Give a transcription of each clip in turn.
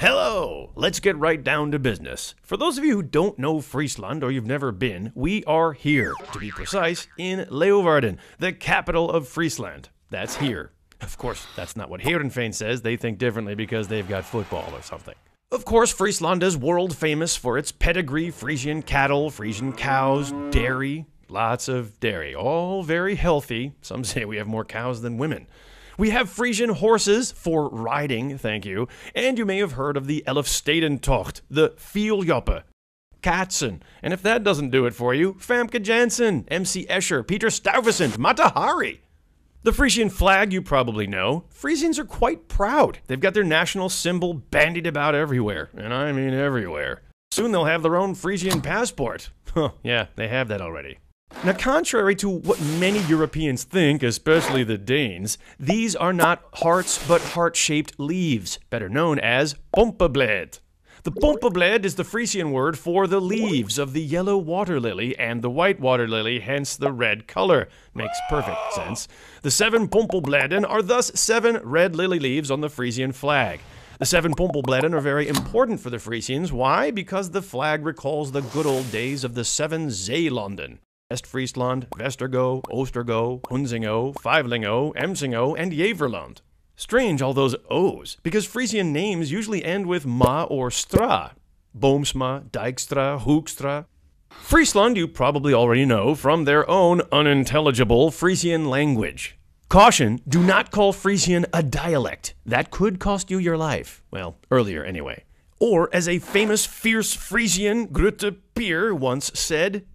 Hello! Let's get right down to business. For those of you who don't know Friesland or you've never been, we are here, to be precise, in Leeuwarden, the capital of Friesland. That's here. Of course, that's not what Heerenveen says. They think differently because they've got football or something. Of course, Friesland is world famous for its pedigree, Frisian cattle, Frisian cows, dairy, lots of dairy, all very healthy. Some say we have more cows than women. We have Frisian horses for riding, thank you, and you may have heard of the Elfstedentocht, the Vieljoppe, Katzen, and if that doesn't do it for you, Famke Janssen, MC Escher, Peter Stuyvesant, Mata Hari. The Frisian flag you probably know. Frisians are quite proud. They've got their national symbol bandied about everywhere, and I mean everywhere. Soon they'll have their own Frisian passport. Huh, yeah, they have that already. Now, contrary to what many Europeans think, especially the Danes, these are not hearts but heart-shaped leaves, better known as pompeblad. The pompeblad is the Frisian word for the leaves of the yellow water lily and the white water lily, hence the red color. Makes perfect sense. The 7 pompelbladen are thus 7 red lily leaves on the Frisian flag. The 7 pompelbladen are very important for the Frisians. Why? Because the flag recalls the good old days of the 7 Zeelanden. West-Friesland, Westergo, Oostergo, Hunsingo, Fivelingo, Emsingo, and Jeverland. Strange, all those O's, because Frisian names usually end with ma or stra. Boomsma, Dijkstra, Hoekstra. Friesland you probably already know from their own unintelligible Frisian language. Caution, do not call Frisian a dialect. That could cost you your life. Well, earlier anyway. Or, as a famous fierce Frisian, Grutte Pier, once said,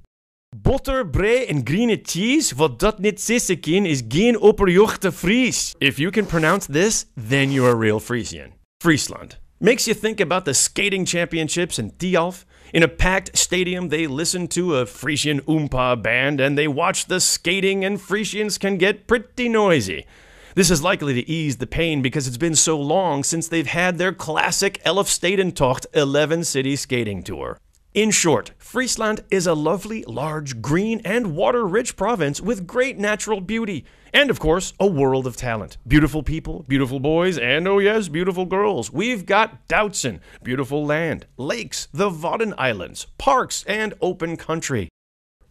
"Botter, brei en groene cheese, wat dat niet sissen kan, is geen opperjochte Fries." If you can pronounce this, then you're a real Frisian. Friesland. Makes you think about the skating championships in Tialf. In a packed stadium, they listen to a Frisian Oompa band and they watch the skating, and Frisians can get pretty noisy. This is likely to ease the pain because it's been so long since they've had their classic Elfstedentocht 11-city skating tour. In short, Friesland is a lovely, large, green, and water-rich province with great natural beauty. And, of course, a world of talent. Beautiful people, beautiful boys, and, oh yes, beautiful girls. We've got Doutzen, beautiful land, lakes, the Wadden Islands, parks, and open country.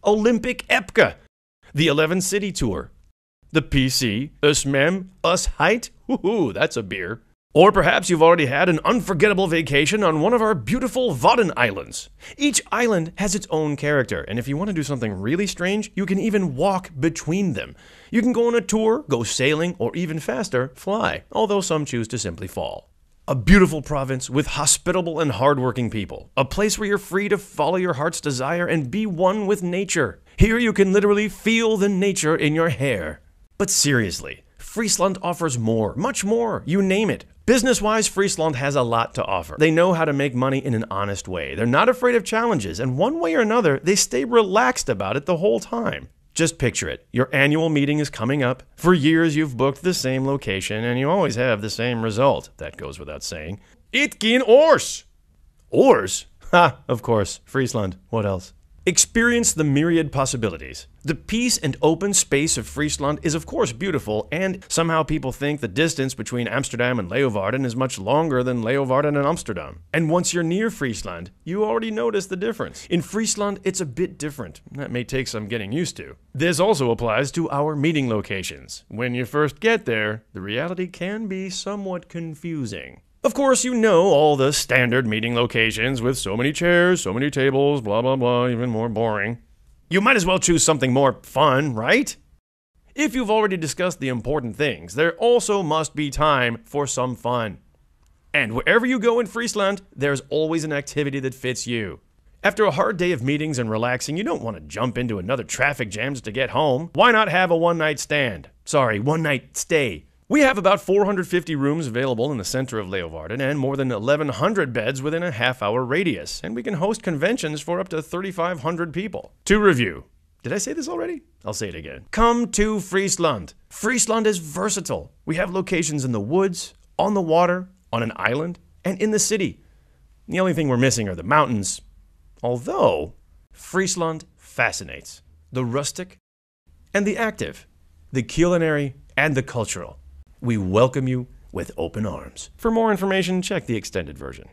Olympic Epke, the 11-city tour. The PC, Us Mem, Us Heit, woohoo, that's a beer. Or perhaps you've already had an unforgettable vacation on one of our beautiful Wadden Islands. Each island has its own character, and if you want to do something really strange, you can even walk between them. You can go on a tour, go sailing, or even faster, fly, although some choose to simply fall. A beautiful province with hospitable and hardworking people. A place where you're free to follow your heart's desire and be one with nature. Here you can literally feel the nature in your hair. But seriously, Friesland offers more, much more, you name it. Business-wise, Friesland has a lot to offer. They know how to make money in an honest way. They're not afraid of challenges, and one way or another, they stay relaxed about it the whole time. Just picture it. Your annual meeting is coming up. For years, you've booked the same location, and you always have the same result. That goes without saying. It geen oors! Oars? Ha, of course. Friesland. What else? Experience the myriad possibilities. The peace and open space of Friesland is of course beautiful, and somehow people think the distance between Amsterdam and Leeuwarden is much longer than Leeuwarden and Amsterdam. And once you're near Friesland, you already notice the difference. In Friesland, it's a bit different. That may take some getting used to. This also applies to our meeting locations. When you first get there, the reality can be somewhat confusing. Of course, you know all the standard meeting locations with so many chairs, so many tables, blah, blah, blah, even more boring. You might as well choose something more fun, right? If you've already discussed the important things, there also must be time for some fun. And wherever you go in Friesland, there's always an activity that fits you. After a hard day of meetings and relaxing, you don't want to jump into another traffic jam just to get home. Why not have a one-night stand? Sorry, one-night stay. We have about 450 rooms available in the center of Leeuwarden and more than 1,100 beds within a half-hour radius, and we can host conventions for up to 3,500 people. To review. Did I say this already? I'll say it again. Come to Friesland. Friesland is versatile. We have locations in the woods, on the water, on an island, and in the city. The only thing we're missing are the mountains. Although, Friesland fascinates. The rustic and the active, the culinary and the cultural. We welcome you, with open arms. For more information, check the extended version.